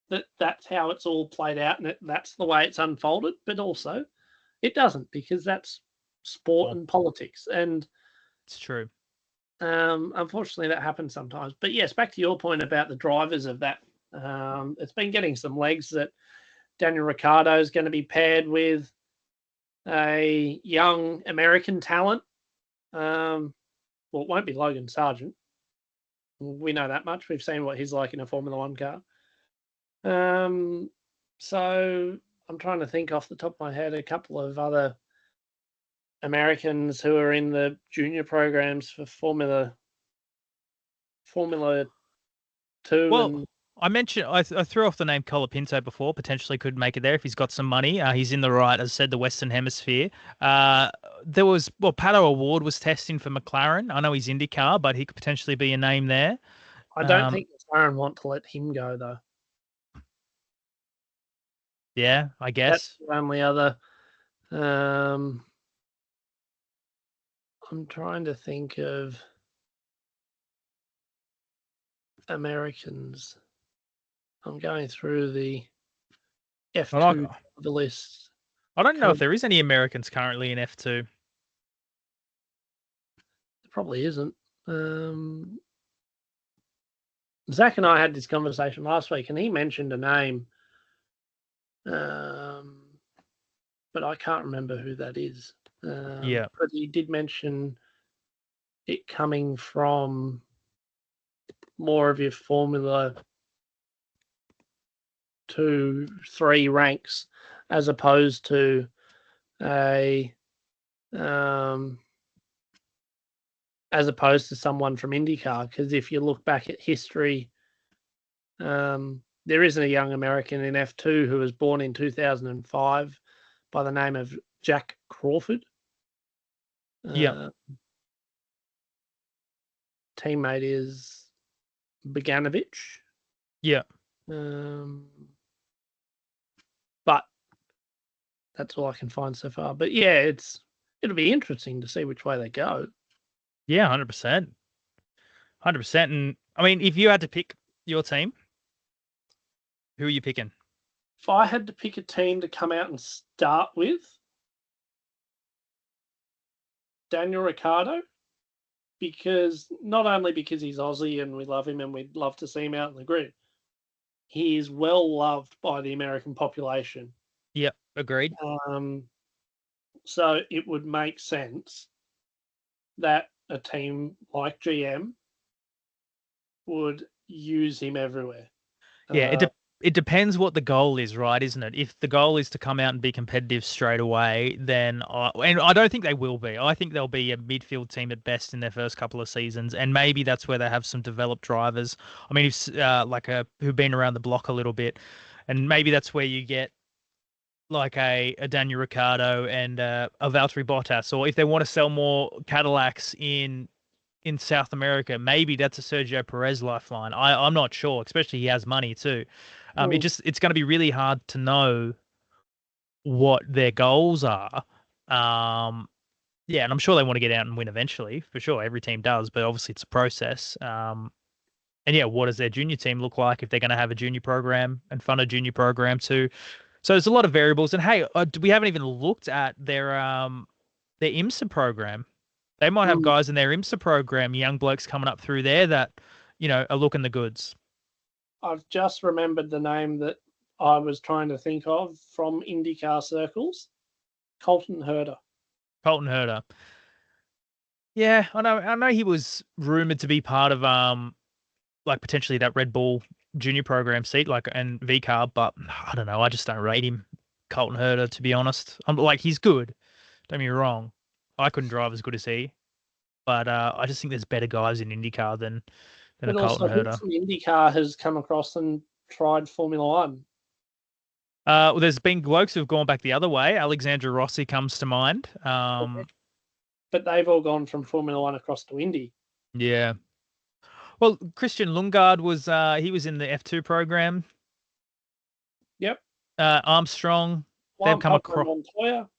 Speaker 1: that that's how it's all played out and that's the way it's unfolded. But also, it doesn't, because that's sport and politics. And
Speaker 2: it's true.
Speaker 1: Unfortunately, that happens sometimes. But yes, back to your point about the drivers of that. It's been getting some legs that Daniel Ricciardo is going to be paired with a young American talent. Well, it won't be Logan Sargent. We know that much. We've seen what he's like in a Formula One car. So I'm trying to think off the top of my head a couple of other Americans who are in the junior programs for Formula 2.
Speaker 2: Well, I mentioned I threw off the name Colapinto before. Potentially could make it there if he's got some money. He's in the right, as I said, the Western Hemisphere. There was Pato Award was testing for McLaren. I know he's IndyCar, but he could potentially be a name there.
Speaker 1: I don't think McLaren want to let him go though.
Speaker 2: Yeah, I guess
Speaker 1: that's the only other. I'm trying to think of Americans. I'm going through the F2 the list.
Speaker 2: I don't know if there is any Americans currently in F2.
Speaker 1: There probably isn't. Zach and I had this conversation last week, and he mentioned a name, but I can't remember who that is.
Speaker 2: Yeah,
Speaker 1: but he did mention it coming from more of your Formula 2, 3 ranks, as opposed to someone from IndyCar. Because if you look back at history, there isn't a young American in F2 who was born in 2005 by the name of Jack Crawford. Teammate is Bogdanovich.
Speaker 2: Yeah.
Speaker 1: But that's all I can find so far. But yeah, it'll be interesting to see which way they go.
Speaker 2: Yeah, 100%. 100%. And I mean, if you had to pick your team, who are you picking?
Speaker 1: If I had to pick a team to come out and start with, Daniel Ricciardo, because not only because he's Aussie and we love him and we'd love to see him out in the grid, he is well loved by the American population.
Speaker 2: Yep, agreed.
Speaker 1: So it would make sense that a team like GM would use him everywhere.
Speaker 2: Yeah, it depends what the goal is, right? Isn't it? If the goal is to come out and be competitive straight away, then and I don't think they will be. I think they'll be a midfield team at best in their first couple of seasons, and maybe that's where they have some developed drivers. I mean, if who've been around the block a little bit, and maybe that's where you get like a Daniel Ricciardo and a Valtteri Bottas, or if they want to sell more Cadillacs in South America, maybe that's a Sergio Perez lifeline. I'm not sure, especially he has money too. It's going to be really hard to know what their goals are. And I'm sure they want to get out and win eventually, for sure. Every team does, but obviously it's a process. What does their junior team look like if they're going to have a junior program and fund a junior program too? So there's a lot of variables. And hey, we haven't even looked at their IMSA program. They might have guys in their IMSA program, young blokes coming up through there that, are looking the goods.
Speaker 1: I've just remembered the name that I was trying to think of from IndyCar circles. Colton Herta.
Speaker 2: Yeah, I know he was rumored to be part of potentially that Red Bull junior program seat, and VCAR, but I don't know. I just don't rate him, Colton Herta, to be honest. He's good. Don't get me wrong. I couldn't drive as good as he, but I just think there's better guys in IndyCar than a Colton Herta.
Speaker 1: IndyCar has come across and tried Formula One.
Speaker 2: There's been blokes who've gone back the other way. Alexandra Rossi comes to mind.
Speaker 1: But they've all gone from Formula One across to Indy.
Speaker 2: Yeah. Well, Christian Lundgaard was he was in the F2 program.
Speaker 1: Yep.
Speaker 2: Armstrong. They've come across.
Speaker 1: Montoya.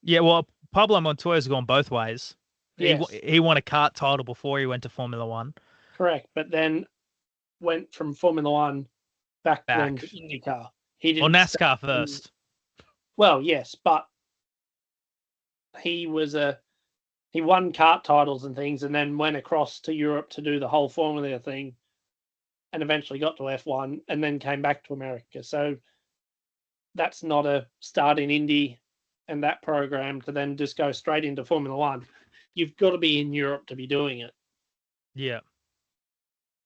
Speaker 2: Yeah, well, Pablo Montoya's gone both ways.
Speaker 1: Yes.
Speaker 2: He won a kart title before he went to Formula One.
Speaker 1: Correct, but then went from Formula One back. To IndyCar. He didn't.
Speaker 2: Or NASCAR first.
Speaker 1: Well, yes, but he won kart titles and things, and then went across to Europe to do the whole Formula thing, and eventually got to F1, and then came back to America. So that's not a start in Indy and that program to then just go straight into Formula One, you've got to be in Europe to be doing it.
Speaker 2: Yeah.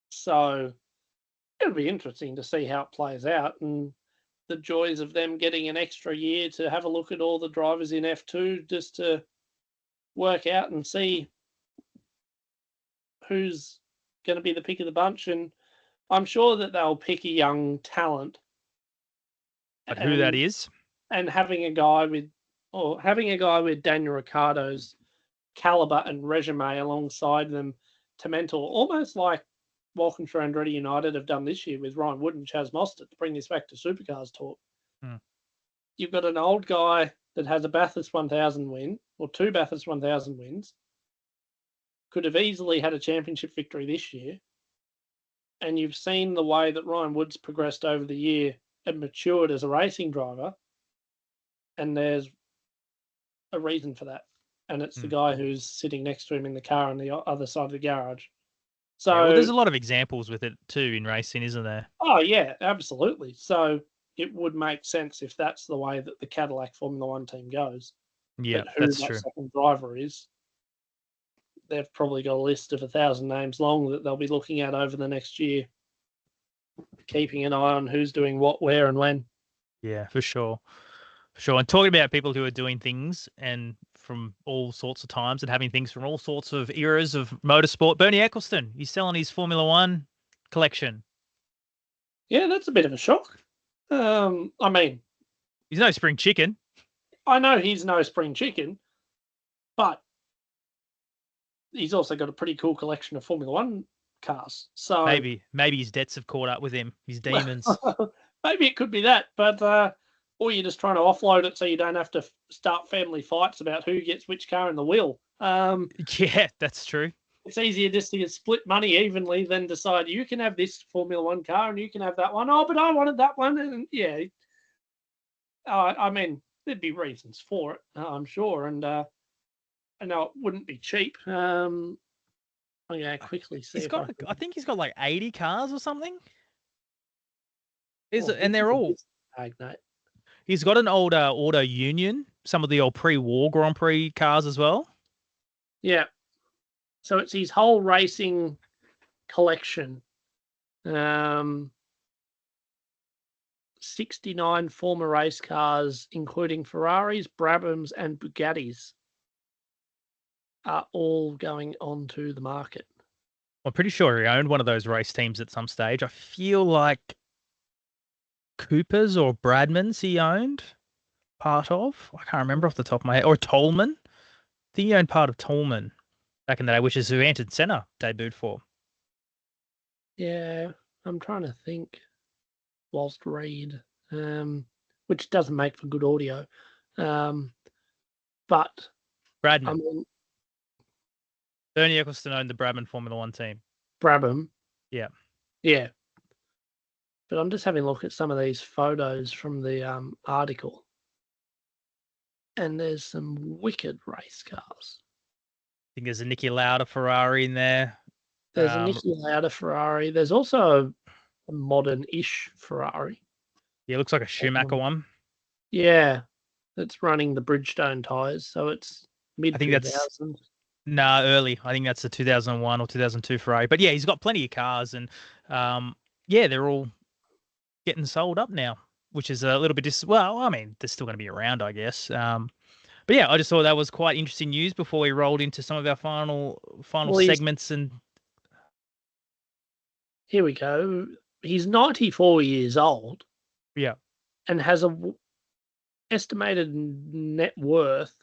Speaker 1: So it'll be interesting to see how it plays out and the joys of them getting an extra year to have a look at all the drivers in F2 just to work out and see who's going to be the pick of the bunch. And I'm sure that they'll pick a young talent.
Speaker 2: But who that is?
Speaker 1: And having a guy with Daniel Ricciardo's caliber and resume alongside them to mentor, almost like Walkinshaw Andretti United have done this year with Ryan Wood and Chaz Mostert to bring this back to Supercars talk. You've got an old guy that has a Bathurst 1000 win, or 2 Bathurst 1000 wins, could have easily had a championship victory this year, and you've seen the way that Ryan Wood's progressed over the year and matured as a racing driver, and there's a reason for that. And it's the guy who's sitting next to him in the car on the other side of the garage. So
Speaker 2: yeah, well, there's a lot of examples with it too in racing, isn't there?
Speaker 1: Oh, yeah, absolutely. So it would make sense if that's the way that the Cadillac Formula One team goes.
Speaker 2: Yeah,
Speaker 1: that's
Speaker 2: true.
Speaker 1: Second driver is. They've probably got a list of 1,000 names long that they'll be looking at over the next year, keeping an eye on who's doing what, where, and when.
Speaker 2: Yeah, for sure. For sure. And talking about people who are doing things and from all sorts of times and having things from all sorts of eras of motorsport, Bernie Eccleston, he's selling his Formula One collection.
Speaker 1: Yeah, that's a bit of a shock. I mean,
Speaker 2: he's no spring chicken.
Speaker 1: I know he's no spring chicken, but he's also got a pretty cool collection of Formula One cars. So
Speaker 2: maybe his debts have caught up with him, his demons.
Speaker 1: Maybe it could be that, but or you're just trying to offload it so you don't have to start family fights about who gets which car in the wheel.
Speaker 2: Yeah, that's true.
Speaker 1: It's easier just to split money evenly than decide you can have this Formula One car and you can have that one. Oh, but I wanted that one. And yeah, I mean, there'd be reasons for it, I'm sure. And I know it wouldn't be cheap. I'm going to quickly see.
Speaker 2: I think he's got like 80 cars or something. And they're all.
Speaker 1: Magnate.
Speaker 2: He's got an older Auto Union, some of the old pre-war Grand Prix cars as well.
Speaker 1: Yeah. So it's his whole racing collection. 69 former race cars, including Ferraris, Brabhams, and Bugattis, are all going onto the market.
Speaker 2: I'm pretty sure he owned one of those race teams at some stage. I feel like Coopers or Bradmans he owned part of. I can't remember off the top of my head. Or Tolman. I think he owned part of Tolman back in the day, which is who Ayrton Senna debuted for.
Speaker 1: Yeah, I'm trying to think whilst read, which doesn't make for good audio. But
Speaker 2: Bradman.
Speaker 1: I mean,
Speaker 2: Bernie Eccleston owned the Brabham Formula One team.
Speaker 1: Brabham?
Speaker 2: Yeah.
Speaker 1: Yeah. But I'm just having a look at some of these photos from the article. And there's some wicked race cars.
Speaker 2: I think there's a Niki Lauda Ferrari in there.
Speaker 1: There's a Niki Lauda Ferrari. There's also a modern-ish Ferrari.
Speaker 2: Yeah, it looks like a Schumacher one.
Speaker 1: Yeah, that's running the Bridgestone tyres, so it's mid-2000s.
Speaker 2: I think that's early. I think that's the 2001 or 2002 Ferrari. But yeah, he's got plenty of cars, and yeah, they're all getting sold up now, which is a little bit well, I mean, they're still going to be around, I guess. But yeah, I just thought that was quite interesting news before we rolled into some of our final segments. And
Speaker 1: here we go. He's 94 years old.
Speaker 2: Yeah.
Speaker 1: And has a estimated net worth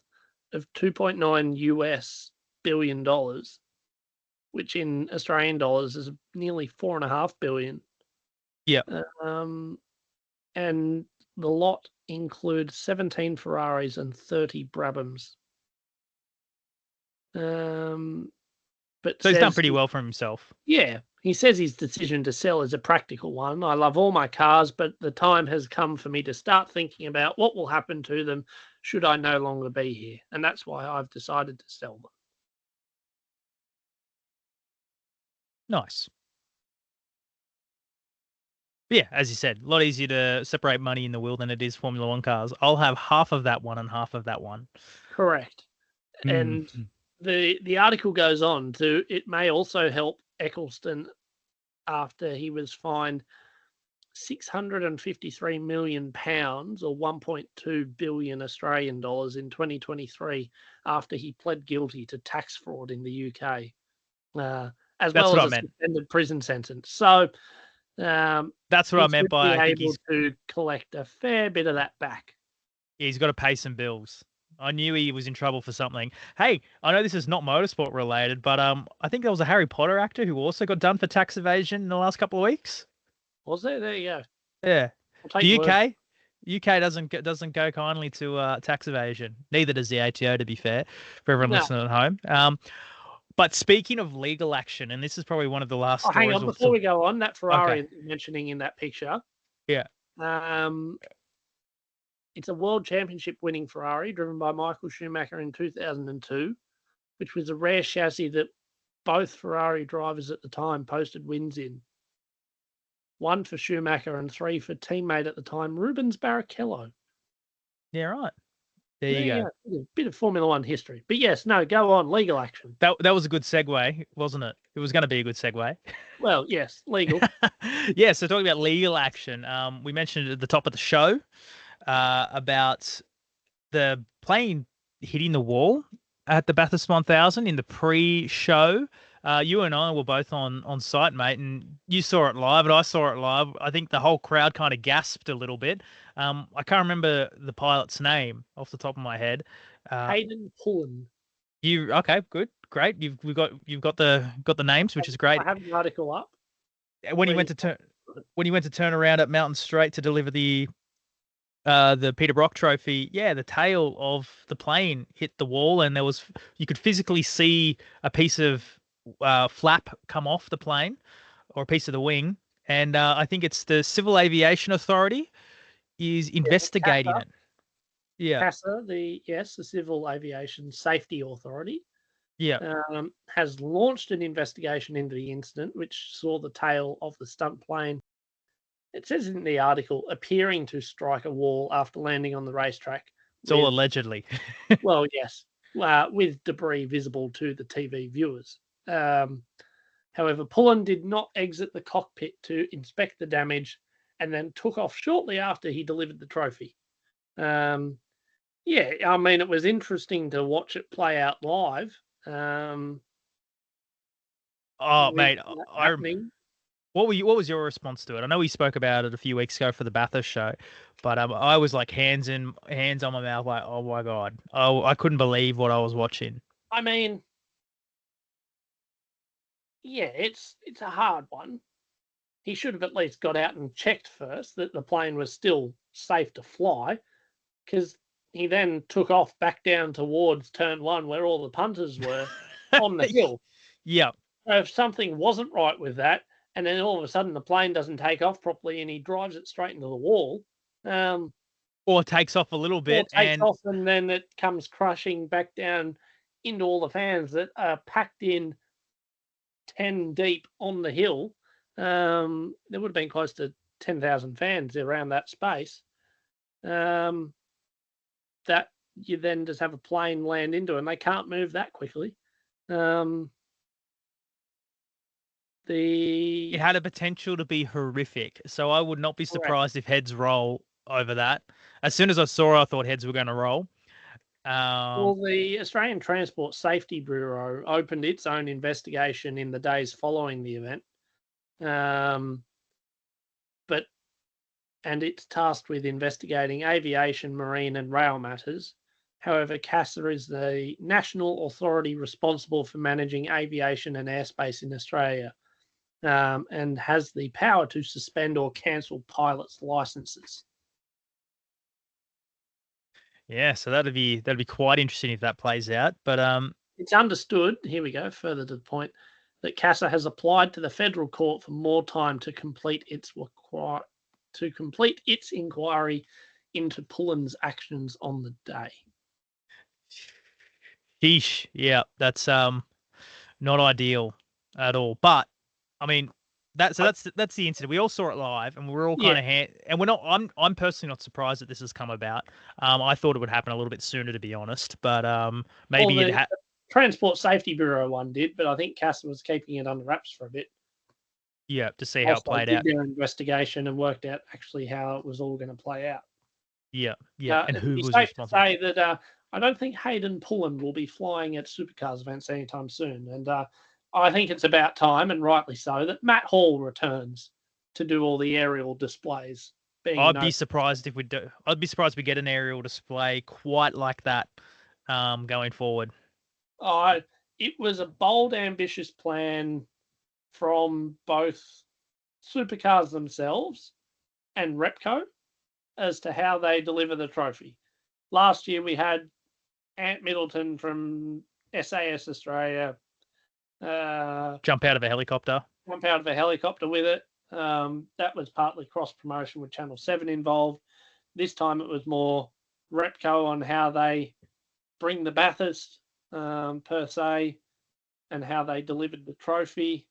Speaker 1: of $2.9 billion, which in Australian dollars is nearly $4.5 billion.
Speaker 2: Yeah.
Speaker 1: And the lot includes 17 Ferraris and 30 Brabhams. But
Speaker 2: so he's done pretty well for himself.
Speaker 1: Yeah. He says his decision to sell is a practical one. I love all my cars, but the time has come for me to start thinking about what will happen to them should I no longer be here. And that's why I've decided to sell them.
Speaker 2: Nice. Yeah, as you said, a lot easier to separate money in the wheel than it is Formula One cars. I'll have half of that one and half of that one.
Speaker 1: Correct.
Speaker 2: Mm.
Speaker 1: And the article goes on to, it may also help Eccleston after he was fined £653 million or 1.2 billion Australian dollars in 2023 after he pled guilty to tax fraud in the UK, as
Speaker 2: That's
Speaker 1: well
Speaker 2: what
Speaker 1: as
Speaker 2: I
Speaker 1: a
Speaker 2: meant.
Speaker 1: suspended prison sentence. So
Speaker 2: That's what
Speaker 1: he
Speaker 2: I meant
Speaker 1: should
Speaker 2: by
Speaker 1: be
Speaker 2: I think
Speaker 1: able to collect a fair bit of that back.
Speaker 2: he's got to pay some bills. I knew he was in trouble for something. Hey, I know this is not motorsport related, but I think there was a Harry Potter actor who also got done for tax evasion in the last couple of weeks.
Speaker 1: Was there? There you go.
Speaker 2: Yeah,
Speaker 1: I'll take
Speaker 2: the
Speaker 1: your word.
Speaker 2: UK doesn't go kindly to tax evasion. Neither does the ATO, to be fair, for everyone
Speaker 1: No.
Speaker 2: listening at home. But speaking of legal action, and this is probably one of the last
Speaker 1: Oh, hang
Speaker 2: stories
Speaker 1: on.
Speaker 2: we'll
Speaker 1: Before we go on, that Ferrari
Speaker 2: Okay.
Speaker 1: that you're mentioning in that picture,
Speaker 2: Yeah.
Speaker 1: it's a world championship winning Ferrari driven by Michael Schumacher in 2002, which was a rare chassis that both Ferrari drivers at the time posted wins in. 1 for Schumacher and 3 for teammate at the time, Rubens Barrichello.
Speaker 2: Yeah, right. There you go.
Speaker 1: Yeah, a bit of Formula One history. But yes, no, go on, legal action.
Speaker 2: That was a good segue, wasn't it? It was going to be a good segue.
Speaker 1: Well, yes, legal.
Speaker 2: Yeah, so talking about legal action, we mentioned at the top of the show about the plane hitting the wall at the Bathurst 1000 in the pre-show. You and I were both on site, mate, and you saw it live, and I saw it live. I think the whole crowd kind of gasped a little bit. I can't remember the pilot's name off the top of my head.
Speaker 1: Hayden Pullen.
Speaker 2: Okay, good, great. You've got the names, which is great.
Speaker 1: I have the article up.
Speaker 2: When he went to turn around at Mountain Straight to deliver the Peter Brock trophy, yeah, the tail of the plane hit the wall, and you could physically see a piece of flap come off the plane, or a piece of the wing, and I think it's the Civil Aviation Authority is investigating it. Yeah,
Speaker 1: CASA, the Civil Aviation Safety Authority,
Speaker 2: yeah.
Speaker 1: has launched an investigation into the incident, which saw the tail of the stunt plane, it says in the article, appearing to strike a wall after landing on the racetrack.
Speaker 2: It's all allegedly.
Speaker 1: Well, yes, with debris visible to the TV viewers. However, Pullen did not exit the cockpit to inspect the damage and then took off shortly after he delivered the trophy. Yeah, I mean, it was interesting to watch it play out live.
Speaker 2: Mate,
Speaker 1: happening.
Speaker 2: What was your response to it? I know we spoke about it a few weeks ago for the Bathurst show, but I was like hands on my mouth, like, oh my god, I couldn't believe what I was watching.
Speaker 1: I mean, yeah, it's a hard one. He should have at least got out and checked first that the plane was still safe to fly, because he then took off back down towards turn 1 where all the punters were on the hill.
Speaker 2: Yeah.
Speaker 1: So if something wasn't right with that, and then all of a sudden the plane doesn't take off properly and he drives it straight into the wall,
Speaker 2: or takes off a little bit,
Speaker 1: and then it comes crushing back down into all the fans that are packed in 10 deep on the hill. There would have been close to 10,000 fans around that space. That you then just have a plane land into, and they can't move that quickly.
Speaker 2: It had a potential to be horrific, so I would not be surprised if heads roll over that. As soon as I saw it, I thought heads were going to roll.
Speaker 1: Well, the Australian Transport Safety Bureau opened its own investigation in the days following the event, and it's tasked with investigating aviation, marine, and rail matters. However, CASA is the national authority responsible for managing aviation and airspace in Australia, and has the power to suspend or cancel pilots' licenses.
Speaker 2: Yeah, so that'd be quite interesting if that plays out. But
Speaker 1: it's understood. Here we go. Further to the point that CASA has applied to the federal court for more time to complete its inquiry into Pullen's actions on the day.
Speaker 2: Sheesh. Yeah, that's not ideal at all. But I mean, that's the incident. We all saw it live, and we were all kind of and we're not. I'm personally not surprised that this has come about. I thought it would happen a little bit sooner, to be honest. But maybe
Speaker 1: the Transport Safety Bureau one did, but I think CASA was keeping it under wraps for a bit.
Speaker 2: Yeah, to see how it played out.
Speaker 1: Their investigation and worked out actually how it was all going to play out.
Speaker 2: Yeah, and who was
Speaker 1: responsible? Say that I don't think Hayden Pullen will be flying at supercars events anytime soon, and I think it's about time, and rightly so, that Matt Hall returns to do all the aerial displays.
Speaker 2: I'd be surprised if we do. I'd be surprised if we get an aerial display quite like that going forward.
Speaker 1: It was a bold, ambitious plan from both supercars themselves and Repco as to how they deliver the trophy. Last year we had Ant Middleton from SAS Australia
Speaker 2: jump out of a helicopter
Speaker 1: with it. That was partly cross promotion with Channel 7 involved. This time it was more Repco on how they bring the Bathurst per se and how they delivered the trophy.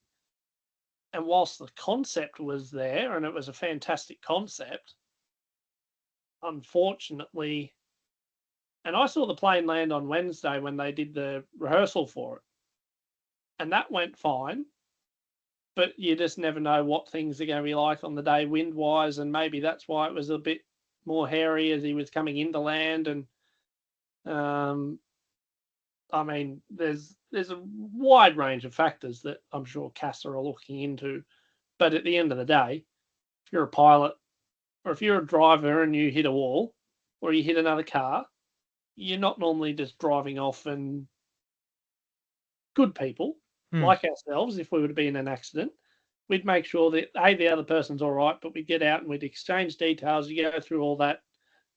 Speaker 1: And whilst the concept was there, and it was a fantastic concept, unfortunately, and I saw the plane land on Wednesday when they did the rehearsal for it, and that went fine, but you just never know what things are going to be like on the day wind-wise, and maybe that's why it was a bit more hairy as he was coming into land. And I mean, there's a wide range of factors that I'm sure CASA are looking into. But at the end of the day, if you're a pilot or if you're a driver and you hit a wall or you hit another car, you're not normally just driving off. And good people like ourselves, if we were to be in an accident, we'd make sure that, A, the other person's all right, but we'd get out and we'd exchange details. You go through all that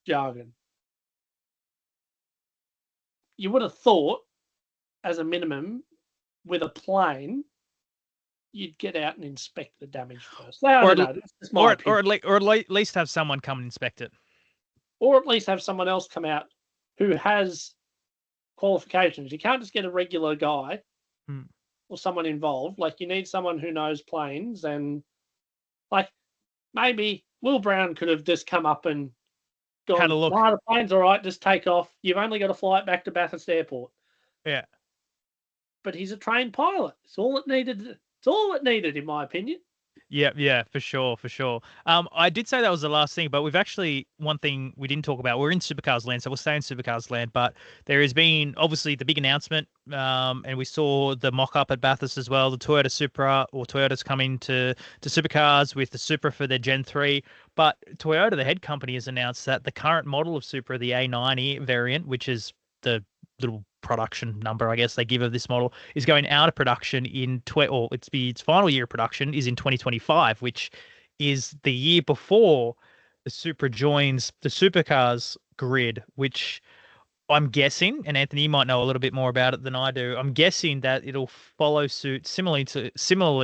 Speaker 1: jargon. You would have thought, as a minimum, with a plane, you'd get out and inspect the damage first. Or
Speaker 2: at least have someone come and inspect it.
Speaker 1: Or at least have someone else come out who has qualifications. You can't just get a regular guy or someone involved. Like, you need someone who knows planes, and like maybe Will Brown could have just come up and gone,
Speaker 2: had a look.
Speaker 1: The plane's all right, just take off. You've only got to fly it back to Bathurst Airport.
Speaker 2: Yeah.
Speaker 1: But he's a trained pilot. It's all it needed. It's all it needed, in my opinion.
Speaker 2: Yeah, for sure. I did say that was the last thing, but we've actually, one thing we didn't talk about, we're in Supercars land, so we'll stay in Supercars land, but there has been, obviously, the big announcement, and we saw the mock-up at Bathurst as well, the Toyota Supra, or Toyota's coming to Supercars with the Supra for their Gen 3, but Toyota, the head company, has announced that the current model of Supra, the A90 variant, which is the little production number, I guess they give of this model, is going out of production in its final year of production is in 2025, which is the year before the Supra joins the Supercars grid, which I'm guessing, and Anthony, you might know a little bit more about it than I do, I'm guessing that it'll follow suit similarly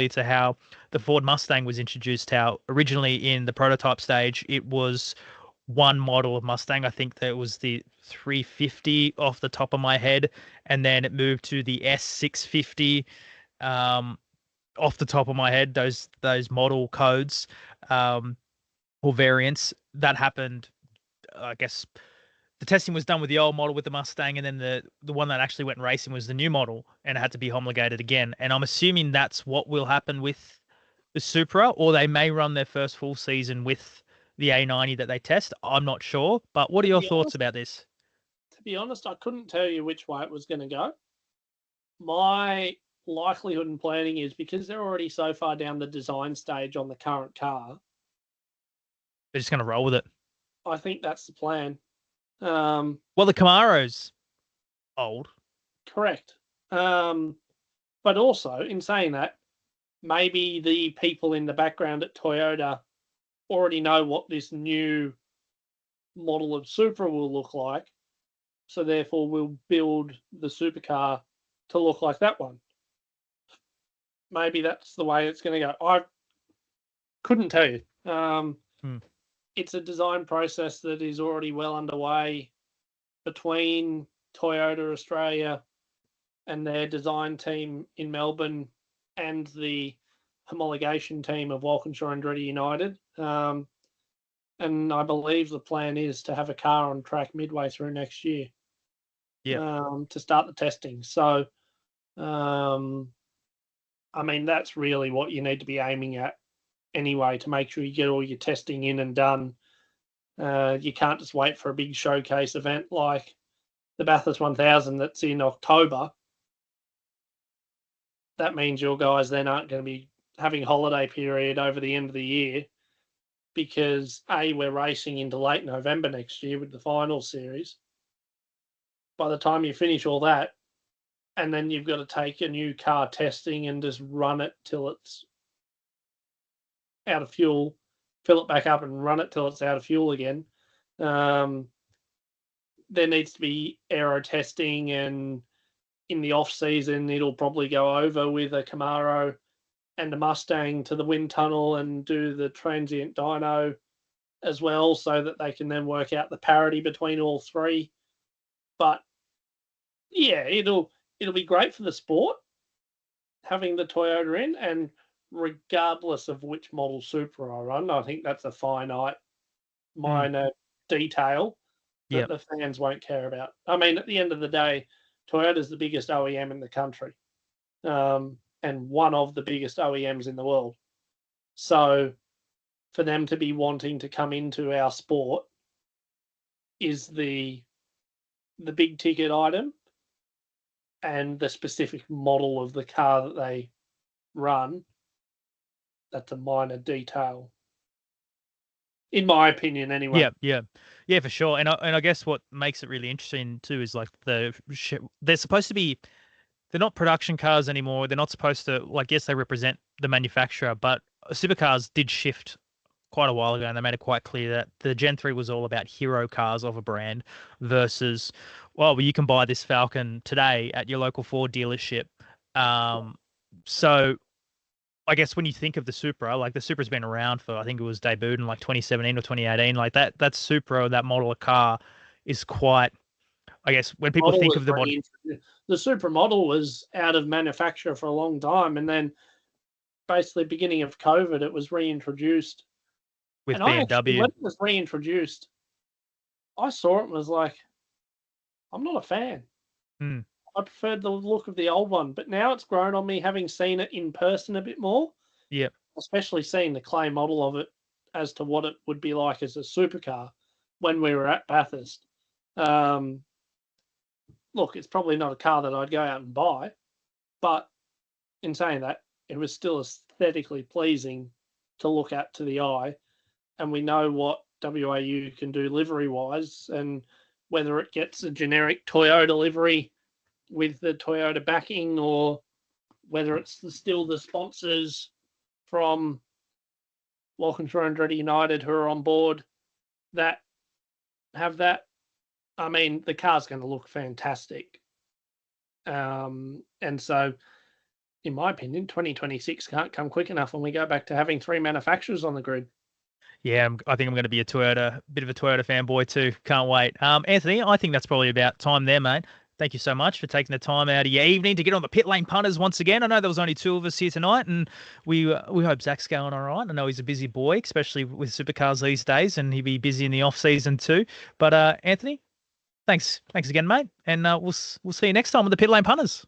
Speaker 2: to how the Ford Mustang was introduced, how originally in the prototype stage it was one model of Mustang. I think that was the 350 off the top of my head, and then it moved to the S650 off the top of my head, those model codes or variants. That happened, I guess the testing was done with the old model with the Mustang, and then the one that actually went racing was the new model, and it had to be homologated again. And I'm assuming that's what will happen with the Supra, or they may run their first full season with the A90 that they test. I'm not sure, but what are your thoughts about this?
Speaker 1: To be honest, I couldn't tell you which way it was going to go. My likelihood and planning is, because they're already so far down the design stage on the current car,
Speaker 2: they're just going to roll with it.
Speaker 1: I think that's the plan.
Speaker 2: Well, the Camaro's old.
Speaker 1: Correct. But also, in saying that, maybe the people in the background at Toyota already know what this new model of Supra will look like, so therefore we'll build the supercar to look like that one. Maybe that's the way it's going to go. I couldn't tell you. It's a design process that is already well underway between Toyota Australia and their design team in Melbourne and the homologation team of Walkinshaw and Andretti United. And I believe the plan is to have a car on track midway through next year. To start the testing. So, I mean, that's really what you need to be aiming at anyway, to make sure you get all your testing in and done. You can't just wait for a big showcase event like the Bathurst 1000 that's in October. That means your guys then aren't going to be having holiday period over the end of the year because, A, we're racing into late November next year with the final series. By the time you finish all that, and then you've got to take a new car testing and just run it till it's out of fuel, fill it back up and run it till it's out of fuel again. There needs to be aero testing, and in the off season, it'll probably go over with a Camaro and a Mustang to the wind tunnel and do the transient dyno as well, so that they can then work out the parity between all three. But yeah, it'll be great for the sport having the Toyota in, and regardless of which model Supra I run, I think that's a finite, minor detail that the fans won't care about. I mean, at the end of the day, Toyota's the biggest OEM in the country, and one of the biggest OEMs in the world. So for them to be wanting to come into our sport is the big ticket item, and the specific model of the car that they run, that's a minor detail, in my opinion, anyway.
Speaker 2: Yeah, for sure. And I guess what makes it really interesting too is like they're supposed to be, they're not production cars anymore. They're not supposed to, like, yes, they represent the manufacturer, but supercars did shift quite a while ago, and they made it quite clear that the Gen 3 was all about hero cars of a brand versus, well, you can buy this Falcon today at your local Ford dealership. So I guess when you think of the Supra, like the Supra's been around for, I think it was debuted in like 2017 or 2018, like that Supra, that model of car is quite, I guess, when people think of the model.
Speaker 1: The Supra model was out of manufacture for a long time, and then basically beginning of COVID, it was reintroduced.
Speaker 2: With BMW.
Speaker 1: When it was reintroduced, I saw it and was like, I'm not a fan. I preferred the look of the old one, but now it's grown on me, having seen it in person a bit more.
Speaker 2: Yeah.
Speaker 1: Especially seeing the clay model of it as to what it would be like as a supercar when we were at Bathurst. Look, it's probably not a car that I'd go out and buy, but in saying that, it was still aesthetically pleasing to look at to the eye. And we know what WAU can do livery-wise, and whether it gets a generic Toyota livery with the Toyota backing, or whether it's still the sponsors from Walkinshaw and Andretti United who are on board that have that. I mean, the car's going to look fantastic. And so, in my opinion, 2026 can't come quick enough when we go back to having three manufacturers on the grid.
Speaker 2: Yeah, I think I'm going to be a bit of a Toyota fanboy too. Can't wait. Anthony, I think that's probably about time there, mate. Thank you so much for taking the time out of your evening to get on the Pitlane Punters once again. I know there was only two of us here tonight, and we hope Zach's going all right. I know he's a busy boy, especially with supercars these days, and he'll be busy in the off season too. But Anthony, thanks again, mate, and we'll see you next time on the Pitlane Punters.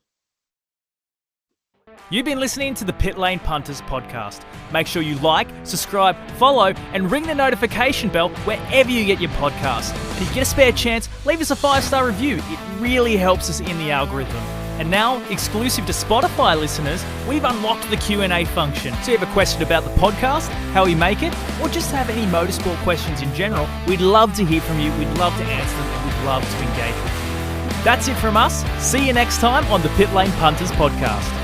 Speaker 2: You've been listening to the Pitlane Punters podcast. Make sure you like, subscribe, follow, and ring the notification bell wherever you get your podcasts. And if you get a spare chance, leave us a 5-star review. It really helps us in the algorithm. And now, exclusive to Spotify listeners, we've unlocked the Q&A function. So if you have a question about the podcast, how we make it, or just have any motorsport questions in general, we'd love to hear from you. We'd love to answer them, and we'd love to engage with you. That's it from us. See you next time on the Pitlane Punters podcast.